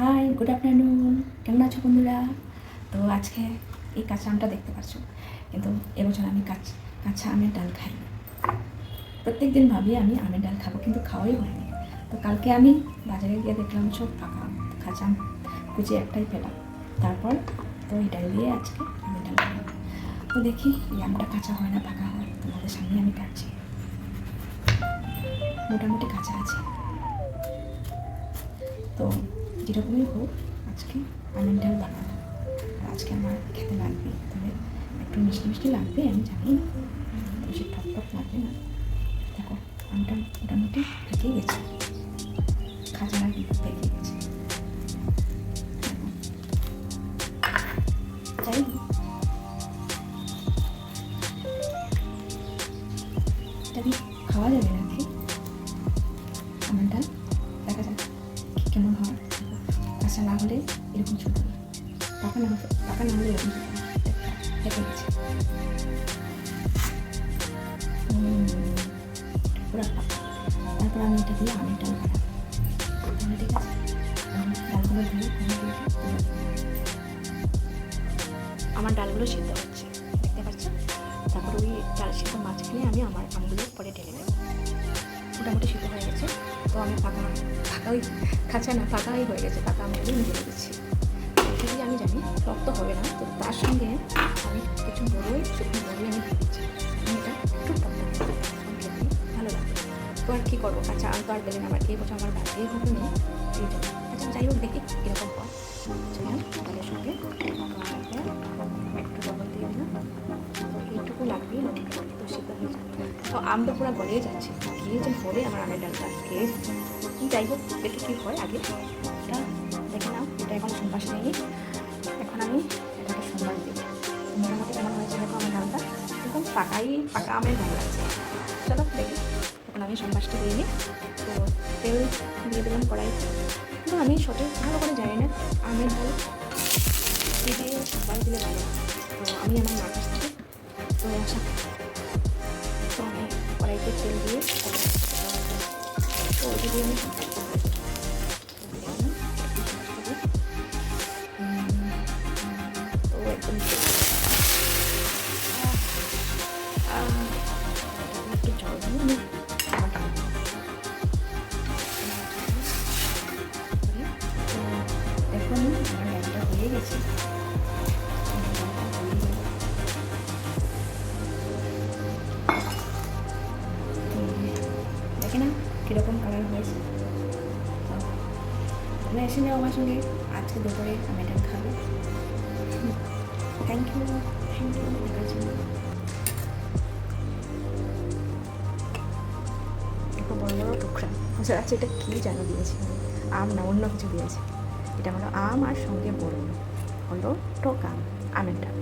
High, good afternoon. কেমন আছো বন্ধুরা? তো আজকে এই কাঁচা আমটা দেখতে পাচ্ছ, কিন্তু এবছর আমি কাঁচা আমের ডাল খাই না। প্রত্যেক দিন ভাবি আমি আমের ডাল খাবো, কিন্তু খাওয়াই হয়নি। তো কালকে আমি বাজারে গিয়ে দেখলাম সব ফাঁকা আম, কাঁচা আম কুচি একটাই পেলাম। তারপর তো এই ডাল দিয়ে আজকে আমের ডাল খাবো। তো দেখি এই আমটা কাঁচা হয় না পাকা হয়, তোমাদের সামনে আমি কাটছি। মোটামুটি কাঁচা আছে। তো যেরকমই হোক, আজকে আমের ডাল বানাবো। আর আজকে আমার খেতে লাগবে, তবে একটু মিষ্টি মিষ্টি লাগবে, আমি জানি না, বেশি টক টক লাগবে না। দেখো আমটা মোটামুটি পেকেই গেছে, খাঁচা না কিন্তু পেকে গেছে। যাই হোক, এটা কি খাওয়া যাবে নাকি আমের ডাল? দেখা যাক কেমন হয়। কাঁচা না হলে এরকম ছোটো না, পাকা না হলে এরকম ছোটো না, পেকে গেছে পুরো পাকা। তারপর আমি এটা দিয়ে আমের ডাল বানাবো। তাহলে ঠিক আছে, ডালগুলো দিয়ে আমার ডালগুলো সিদ্ধ হচ্ছে, দেখতে পাচ্ছ। তারপর ওই ডাল সিদ্ধ মাঝখানে আমি আমার আমগুলো পরে ঢেলে দেবো। মোটামুটি সিদ্ধ হয়ে গেছে। তো আমি পাকাই খাঁচা না, পাকাই হয়ে গেছে, পাকা আমগুলো আমি ঢেলে দিচ্ছি। এটা দিয়ে আমি জানি টক তো হবে না, তো তার সঙ্গে আমি কিছু শুকনো বড়ই আমি দিয়ে দিচ্ছি। এটা একটু টক খেতে ভালো লাগবে। তো আর কী করবো, কাঁচা আম তো আর পেলে না, আবার এই বছর আমার বাড়িতেই হবে না, এই জন্য। আচ্ছা যাই হোক, দেখি কীরকম হয়। ডালের সঙ্গে একটু লবণ দিয়ে দিলাম, তো এইটুকু লাগবেই, লবণটা তো সিদ্ধ হয়ে যাবে। তো আম তো পুরো গলিয়ে যাচ্ছে, গিয়ে যে হবে আমার আমের ডালটা খেয়ে। যাই হোক, দেখি কী হয়। আগে এটা দেখে নাও, এটা এখন সোমবার নেই, এখন আমি এটাকে সোমবার দিই। মোটামুটি কেমন হয়েছে দেখো আমার ডালটা, এখন পাকা আমের ডাল লাগছে। চলো দেখি, এখন আমি সোমবারটা দিয়ে নিই। তো তেল দিয়ে দিলাম কড়াই, কিন্তু আমি সঠিক ভালো করে জানি না আমের ডাল দিয়ে সোমবার দিলে ভালো। তো আমি আমার মার কাছ থেকে তো আসা, তো আমি কড়াইতে তেল দিয়ে তো ওইটা দিয়ে আমি তো একদম একটু জল দিয়ে দেখুন আমার ডালটা হয়ে গেছে। দেখে না কীরকম কালার হয়েছে। তোমরা এসে যাও আমার সঙ্গে, আজকে দুপুরে আমের ডাল খাবে। থ্যাংক ইউ দেখার জন্য। একটু বড় বড় টুকরা বুঝতে পারছি, এটা কী যেন দিয়েছি, আম না অন্য কিছু দিয়েছি। এটা হলো আম আর সঙ্গে বড় হলো টক আমের ডাল।